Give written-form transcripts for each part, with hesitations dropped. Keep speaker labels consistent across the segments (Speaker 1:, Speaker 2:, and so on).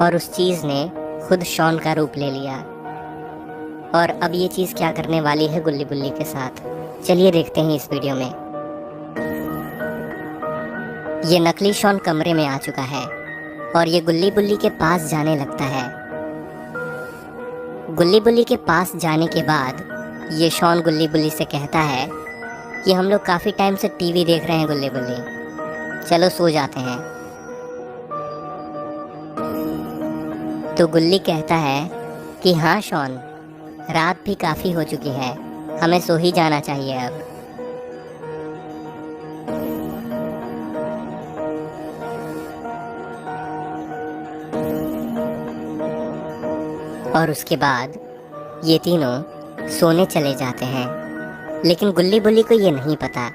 Speaker 1: और उस चीज़ ने खुद शॉन का रूप ले लिया। और अब ये चीज़ क्या करने वाली है गुल्ली बुल्ली के साथ, चलिए देखते हैं इस वीडियो में। ये नकली शॉन कमरे में आ चुका है और ये गुल्ली बुल्ली के पास जाने लगता है। गुल्ली बुल्ली के पास जाने के बाद ये शॉन गुल्ली बुल्ली से कहता है कि हम लोग काफ़ी टाइम से टीवी देख रहे हैं गुल्ली बुल्ली, चलो सो जाते हैं। तो गुल्ली कहता है कि हाँ शॉन, रात भी काफ़ी हो चुकी है, हमें सो ही जाना चाहिए अब। और उसके बाद ये तीनों सोने चले जाते हैं। लेकिन गुल्ली बुल्ली को ये नहीं पता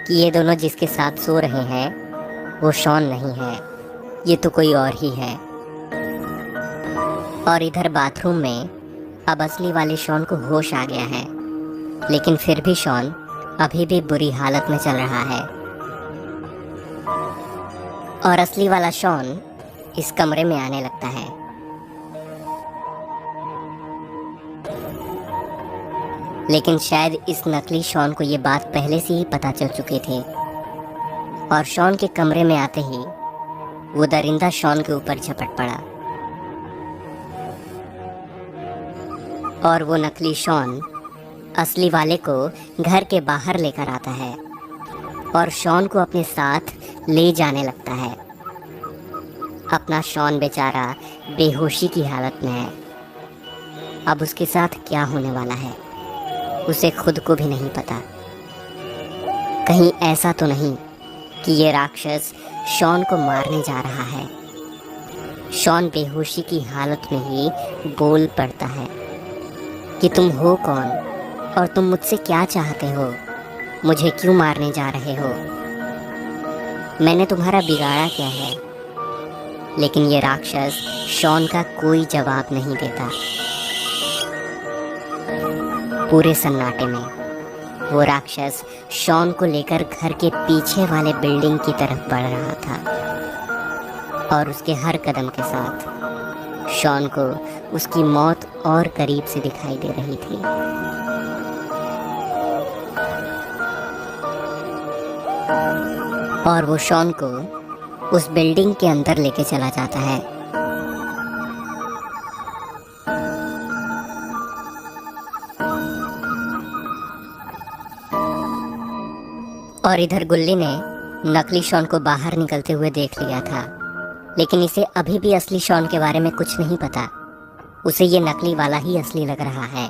Speaker 1: कि ये दोनों जिसके साथ सो रहे हैं वो शॉन नहीं है, ये तो कोई और ही है। और इधर बाथरूम में अब असली वाले शॉन को होश आ गया है, लेकिन फिर भी शॉन अभी भी बुरी हालत में चल रहा है। और असली वाला शॉन इस कमरे में आने लगता है। लेकिन शायद इस नकली शॉन को ये बात पहले से ही पता चल चुकी थी और शॉन के कमरे में आते ही वो दरिंदा शॉन के ऊपर झपट पड़ा। और वो नकली शॉन असली वाले को घर के बाहर लेकर आता है और शॉन को अपने साथ ले जाने लगता है। अपना शॉन बेचारा बेहोशी की हालत में है। अब उसके साथ क्या होने वाला है उसे खुद को भी नहीं पता। कहीं ऐसा तो नहीं कि ये राक्षस शॉन को मारने जा रहा है। शॉन बेहोशी की हालत में ही बोल पड़ता है कि तुम हो कौन और तुम मुझसे क्या चाहते हो, मुझे क्यों मारने जा रहे हो, मैंने तुम्हारा बिगाड़ा क्या है। लेकिन ये राक्षस शॉन का कोई जवाब नहीं देता। पूरे सन्नाटे में वो राक्षस शॉन को लेकर घर के पीछे वाले बिल्डिंग की तरफ बढ़ रहा था और उसके हर कदम के साथ शॉन को उसकी मौत और करीब से दिखाई दे रही थी। और वो शॉन को उस बिल्डिंग के अंदर लेके चला जाता है। और इधर गुल्ली ने नकली शॉन को बाहर निकलते हुए देख लिया था, लेकिन इसे अभी भी असली शॉन के बारे में कुछ नहीं पता। उसे ये नकली वाला ही असली लग रहा है।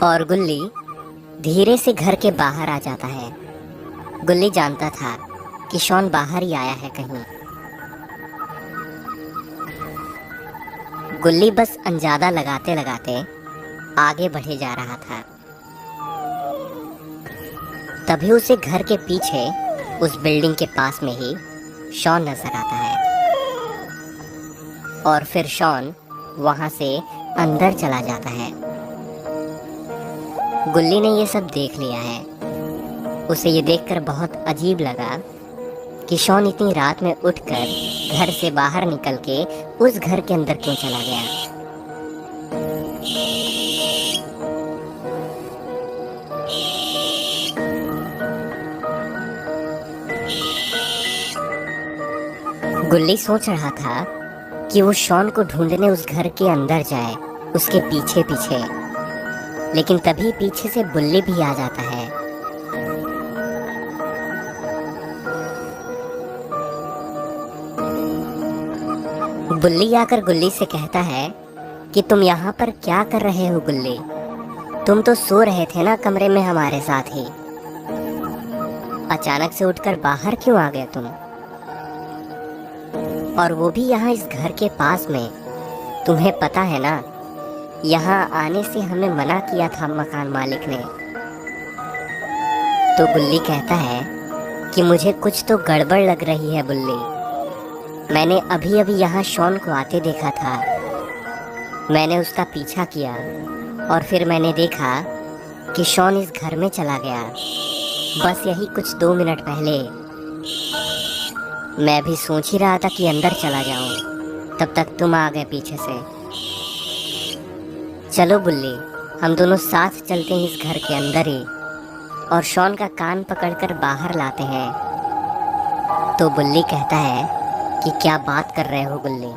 Speaker 1: और गुल्ली धीरे से घर के बाहर आ जाता है। गुल्ली जानता था कि शॉन बाहर ही आया है कहीं। गुल्ली बस अंदाजा लगाते लगाते आगे बढ़े जा रहा था। तभी उसे घर के पीछे उस बिल्डिंग के पास में ही शॉन नजर आता है। और फिर शॉन वहां से अंदर चला जाता है। गुल्ली ने ये सब देख लिया है। उसे ये देखकर बहुत अजीब लगा कि शॉन इतनी रात में उठकर घर से बाहर निकल के उस घर के अंदर क्यों चला गया। गुल्ली सोच रहा था कि वो शॉन को ढूंढने उस घर के अंदर जाए, उसके पीछे पीछे। लेकिन तभी पीछे से बुल्ली भी आ जाता है। बुल्ली आकर गुल्ली से कहता है कि तुम यहाँ पर क्या कर रहे हो गुल्ली, तुम तो सो रहे थे ना कमरे में हमारे साथ ही, अचानक से उठकर बाहर क्यों आ गए तुम, और वो भी यहाँ इस घर के पास में। तुम्हें पता है ना यहाँ आने से हमें मना किया था मकान मालिक ने। तो गुल्ली कहता है कि मुझे कुछ तो गड़बड़ लग रही है बुल्ली, मैंने अभी अभी यहाँ शॉन को आते देखा था। मैंने उसका पीछा किया और फिर मैंने देखा कि शॉन इस घर में चला गया, बस यही कुछ 2 मिनट पहले। मैं भी सोच ही रहा था कि अंदर चला जाऊं, तब तक तुम आ गए पीछे से। चलो बुल्ली, हम दोनों साथ चलते हैं इस घर के अंदर ही, और शॉन का कान पकड़कर बाहर लाते हैं। तो बुल्ली कहता है कि क्या बात कर रहे हो गुल्ली,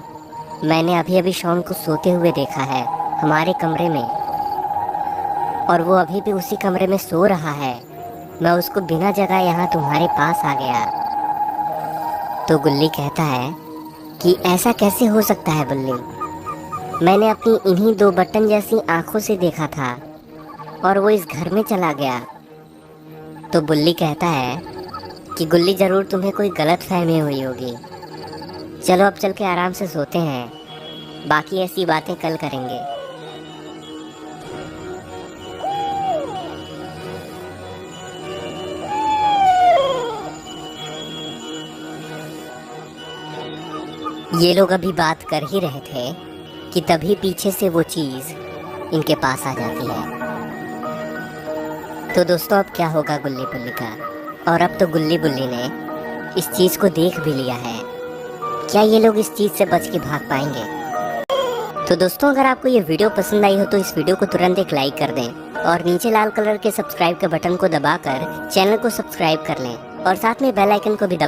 Speaker 1: मैंने अभी अभी शॉन को सोते हुए देखा है हमारे कमरे में, और वो अभी भी उसी कमरे में सो रहा है। मैं उसको बिना जगह यहाँ तुम्हारे पास आ गया। तो गुल्ली कहता है कि ऐसा कैसे हो सकता है बुल्ली, मैंने अपनी इन्हीं 2 बटन जैसी आंखों से देखा था और वो इस घर में चला गया। तो बुल्ली कहता है कि गुल्ली जरूर तुम्हें कोई गलत फहमी हुई होगी। चलो अब चल के आराम से सोते हैं, बाकी ऐसी बातें कल करेंगे। ये लोग अभी बात कर ही रहे थे कि तभी पीछे से वो चीज इनके पास आ जाती है। तो दोस्तों अब क्या होगा गुल्ली बुल्ली का, और अब तो गुल्ली बुल्ली ने इस चीज को देख भी लिया है। क्या ये लोग इस चीज से बच के भाग पाएंगे? तो दोस्तों अगर आपको ये वीडियो पसंद आई हो तो इस वीडियो को तुरंत एक लाइक कर दें, और नीचे लाल कलर के सब्सक्राइब के बटन को दबाकर चैनल को सब्सक्राइब कर लें, और साथ में बेल आइकन को भी दबा